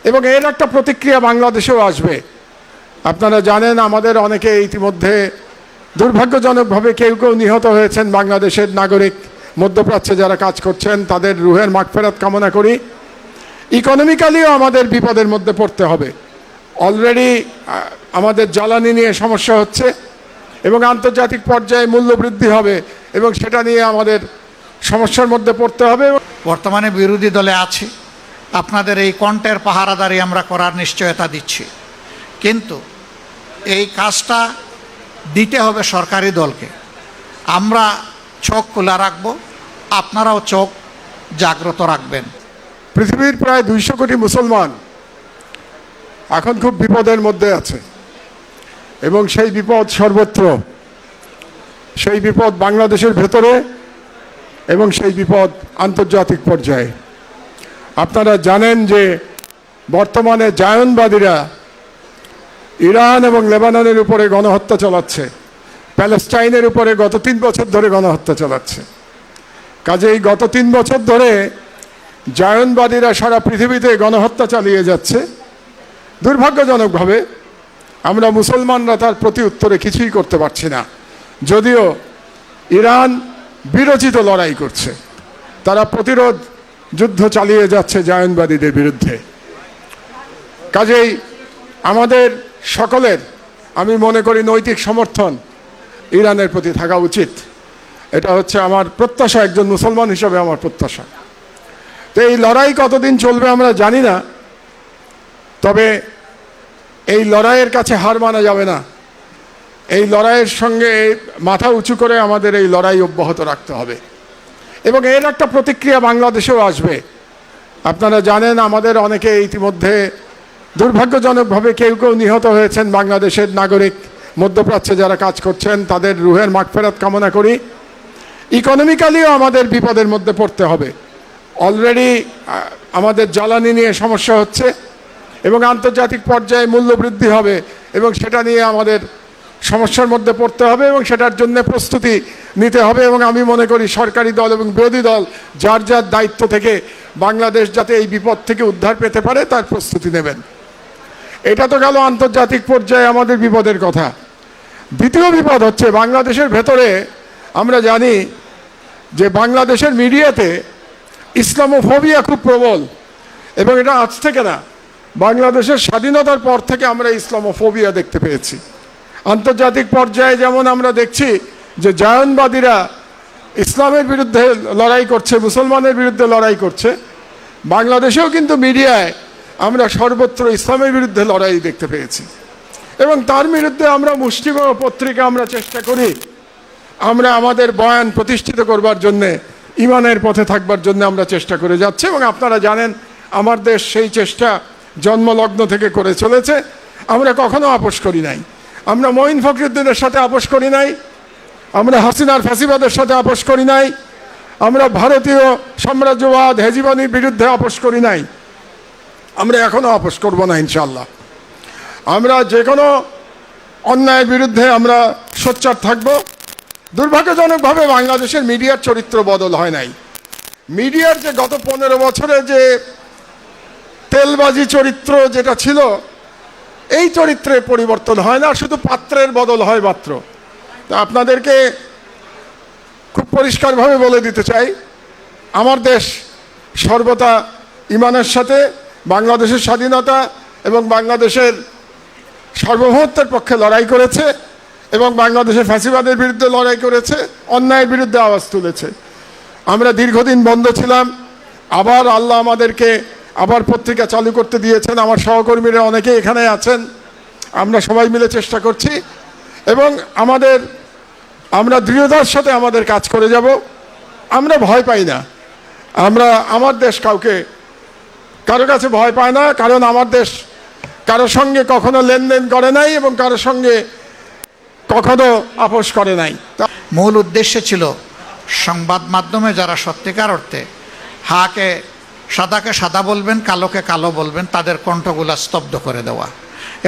এবং এর একটা প্রতিক্রিয়া বাংলাদেশেও আসবে। আপনারা জানেন আমাদের অনেকে ইতিমধ্যে দুর্ভাগ্যজনকভাবে কেউ কেউ নিহত হয়েছেন বাংলাদেশের নাগরিক, মধ্যপ্রাচ্যে যারা কাজ করছেন তাদের রুহের মাগফিরাত কামনা করি। ইকোনমিক্যালিও আমাদের বিপদের মধ্যে পড়তে হবে। অলরেডি আমাদের জ্বালানি নিয়ে সমস্যা হচ্ছে এবং আন্তর্জাতিক পর্যায়ে মূল্য বৃদ্ধি হবে এবং সেটা নিয়ে আমাদের সমস্যার মধ্যে পড়তে হবে। বর্তমানে বিরোধী দলে আছি, আপনাদের এই কণ্ঠের পাহারাদারি আমরা করার নিশ্চয়তা দিচ্ছি, কিন্তু এই কাজটা দিতে হবে সরকারি দলকে। আমরা চোখ খোলা রাখবো, আপনারাও চোখ জাগ্রত রাখবেন। পৃথিবীর প্রায় 200 কোটি মুসলমান এখন খুব বিপদের মধ্যে আছে এবং সেই বিপদ সর্বত্র, সেই বিপদ বাংলাদেশের ভেতরে এবং সেই বিপদ আন্তর্জাতিক পর্যায়ে। আপনারা জানেন যে বর্তমানে জায়নবাদীরা ইরান এবং লেবাননের উপরে গণহত্যা চালাচ্ছে, প্যালেস্টাইনের উপরে গত 3 বছর ধরে গণহত্যা চালাচ্ছে। কাজেই গত 3 বছর ধরে জায়নবাদীরা সারা পৃথিবীতে গণহত্যা চালিয়ে যাচ্ছে। দুর্ভাগ্যজনকভাবে আমরা মুসলমানরা তার প্রতি উত্তরে কিছুই করতে পারছি না, যদিও ইরান বিরোচিত লড়াই করছে, তারা প্রতিরোধ যুদ্ধ চালিয়ে যাচ্ছে জায়নবাদীদের বিরুদ্ধে। কাজেই আমাদের সকলের, আমি মনে করি, নৈতিক সমর্থন ইরানের প্রতি থাকা উচিত। এটা হচ্ছে আমার প্রত্যাশা, একজন মুসলমান হিসাবে আমার প্রত্যাশা। তো এই লড়াই কতদিন চলবে আমরা জানি না, তবে এই লড়াইয়ের কাছে হার মানা যাবে না। এই লড়াইয়ের সঙ্গে মাথা উঁচু করে আমাদের এই লড়াই অব্যাহত রাখতে হবে এবং এর একটা প্রতিক্রিয়া বাংলাদেশেও আসবে। আপনারা জানেন আমাদের অনেকে ইতিমধ্যে দুর্ভাগ্যজনকভাবে কেউ কেউ নিহত হয়েছেন বাংলাদেশের নাগরিক, মধ্যপ্রাচ্যে যারা কাজ করছেন তাদের রুহের মাগফিরাত কামনা করি। ইকোনমিক্যালিও আমাদের বিপদের মধ্যে পড়তে হবে। অলরেডি আমাদের জ্বালানি নিয়ে সমস্যা হচ্ছে এবং আন্তর্জাতিক পর্যায়ে মূল্য বৃদ্ধি হবে এবং সেটা নিয়ে আমাদের সমস্যার মধ্যে পড়তে হবে এবং সেটার জন্য প্রস্তুতি নিতে হবে। এবং আমি মনে করি সরকারি দল এবং বিরোধী দল যার যার দায়িত্ব থেকে বাংলাদেশ যাতে এই বিপদ থেকে উদ্ধার পেতে পারে তার প্রস্তুতি নেবেন। এটা তো গেল আন্তর্জাতিক পর্যায়ে আমাদের বিপদের কথা। দ্বিতীয় বিপদ হচ্ছে বাংলাদেশের ভেতরে। আমরা জানি যে বাংলাদেশের মিডিয়াতে ইসলামোফোবিয়া খুব প্রবল এবং এটা আজ থেকে না, বাংলাদেশের স্বাধীনতার পর থেকে আমরা ইসলামোফোবিয়া দেখতে পেয়েছি। আন্তর্জাতিক পর্যায়ে যেমন আমরা দেখছি যে জায়নবাদীরা ইসলামের বিরুদ্ধে লড়াই করছে, মুসলমানের বিরুদ্ধে লড়াই করছে, বাংলাদেশেও কিন্তু মিডিয়ায় আমরা সর্বত্র ইসলামের বিরুদ্ধে লড়াই দেখতে পেয়েছি এবং তার বিরুদ্ধে আমরা মুষ্টিমেয় পত্রিকা আমরা চেষ্টা করি, আমরা আমাদের বয়ান প্রতিষ্ঠিত করবার জন্যে, ইমানের পথে থাকবার জন্য আমরা চেষ্টা করে যাচ্ছি এবং আপনারা জানেন আমার দেশ সেই চেষ্টা জন্মলগ্ন থেকে করে চলেছে। আমরা কখনো আপোষ করি নাই, আমরা মঈন ফখরুদ্দিনের সাথে আপোষ করি নাই, আমরা হাসিনার ফ্যাসিবাদের সাথে আপোষ করি নাই, আমরা ভারতীয় সাম্রাজ্যবাদ হেজিমনির বিরুদ্ধে আপোষ করি নাই, আমরা এখনো আপোষ করব না ইনশাল্লাহ। আমরা যে কোনো অন্যায়ের বিরুদ্ধে আমরা সোচ্চার থাকব। দুর্ভাগ্যজনকভাবে বাংলাদেশের মিডিয়ার চরিত্র বদল হয় নাই। মিডিয়ার যে গত 15 বছরে যে তেলবাজি চরিত্র যেটা ছিল, এই চরিত্রে পরিবর্তন হয় না, শুধু পাত্রের বদল হয় মাত্র। তা আপনাদেরকে খুব পরিষ্কারভাবে বলে দিতে চাই, আমার দেশ সর্বদা ইমানের সাথে বাংলাদেশের স্বাধীনতা এবং বাংলাদেশের সার্বভৌমত্বের পক্ষে লড়াই করেছে এবং বাংলাদেশের ফ্যাসিবাদের বিরুদ্ধে লড়াই করেছে, অন্যায়ের বিরুদ্ধে আওয়াজ তুলেছে। আমরা দীর্ঘদিন বন্ধ ছিলাম, আবার আল্লাহ আমাদেরকে আবার পত্রিকা চালু করতে দিয়েছেন। আমার সহকর্মীরা অনেকে এখানে আছেন, আমরা সবাই মিলে চেষ্টা করছি এবং আমরা দৃঢ়তার সাথে আমাদের কাজ করে যাব। আমরা ভয় পাই না, আমার দেশ কারো কাছে ভয় পায় না, কারণ আমার দেশ কারোর সঙ্গে কখনো লেনদেন করে নাই এবং কারোর সঙ্গে কখনো আপোষ করে নাই। মূল উদ্দেশ্য ছিল সংবাদ মাধ্যমে যারা সত্যিকার অর্থে সাদাকে সাদা বলবেন, কালোকে কালো বলবেন, তাদের কণ্ঠগুলা স্তব্ধ করে দেওয়া,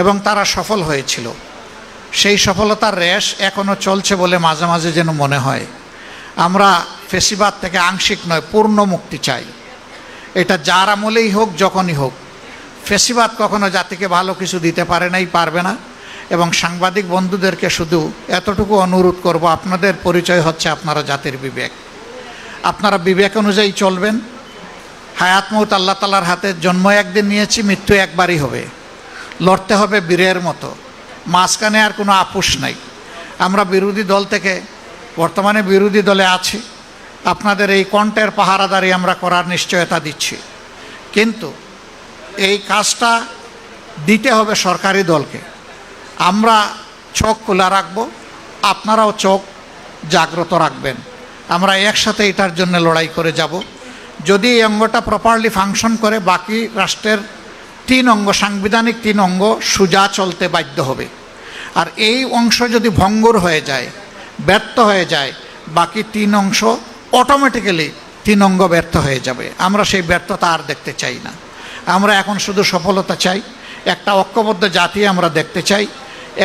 এবং তারা সফল হয়েছিল। সেই সফলতার রেশ এখনও চলছে বলে মাঝে মাঝে যেন মনে হয়। আমরা ফেসিবাদ থেকে আংশিক নয়, পূর্ণ মুক্তি চাই। এটা যার আমলেই হোক, যখনই হোক। ফেসিবাদ কখনো জাতিকে ভালো কিছু দিতে পারে নাই, পারবে না। এবং সাংবাদিক বন্ধুদেরকে শুধু এতটুকু অনুরোধ করব, আপনাদের পরিচয় হচ্ছে আপনারা জাতির বিবেক। আপনারা বিবেক অনুযায়ী চলবেন। হায়াত মৌত আল্লাহ তাআলার হাতে। জন্ম একদিন নিয়েছি, মৃত্যু একবারই হবে। লড়তে হবে বীরের মতো, মাঝখানে আর কোনো আপোষ নাই। আমরা বিরোধী দল থেকে, বর্তমানে বিরোধী দলে আছি, আপনাদের এই কণ্ঠের পাহারাদারি আমরা করার নিশ্চয়তা দিচ্ছি। কিন্তু এই কাজটা দিতে হবে সরকারি দলকে। আমরা চোখ খোলা রাখবো, আপনারাও চোখ জাগ্রত রাখবেন। আমরা একসাথে এটার জন্য লড়াই করে যাব। যদি এই অঙ্গটা প্রপারলি ফাংশন করে, বাকি রাষ্ট্রের 3 অঙ্গ, সাংবিধানিক 3 অঙ্গ সোজা চলতে বাধ্য হবে। আর এই অংশ যদি ভঙ্গুর হয়ে যায়, ব্যর্থ হয়ে যায়, বাকি 3 অংশ অটোমেটিক্যালি 3 অঙ্গ ব্যর্থ হয়ে যাবে। আমরা সেই ব্যর্থতা আর দেখতে চাই না। আমরা এখন শুধু সফলতা চাই, একটা ঐক্যবদ্ধ জাতি আমরা দেখতে চাই,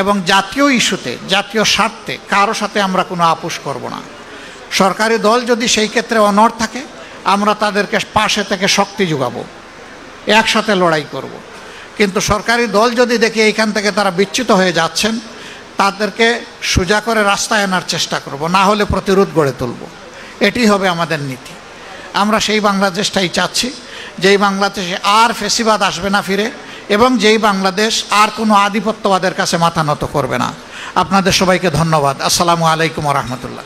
এবং জাতীয় ইস্যুতে, জাতীয় স্বার্থে কারো সাথে আমরা কোনো আপোষ করব না। সরকারি দল যদি সেই ক্ষেত্রে অনড় থাকে, আমরা তাদেরকে পাশে থেকে শক্তি যোগাবো, একসাথে লড়াই করব। কিন্তু সরকারি দল যদি দেখি এইখান থেকে তারা বিচ্যুত হয়ে যাচ্ছেন, তাদেরকে সোজা করে রাস্তায় আনার চেষ্টা করব, না হলে প্রতিরোধ গড়ে তুলব। এটি হবে আমাদের নীতি। আমরা সেই বাংলাদেশটাই চাচ্ছি, যেই বাংলাদেশে আর ফেসিবাদ আসবে না ফিরে, এবং যেই বাংলাদেশ আর কোনো আধিপত্যবাদের কাছে মাথা নত করবে না। আপনাদের সবাইকে ধন্যবাদ। আসসালামু আলাইকুম ওয়া রাহমাতুল্লাহ।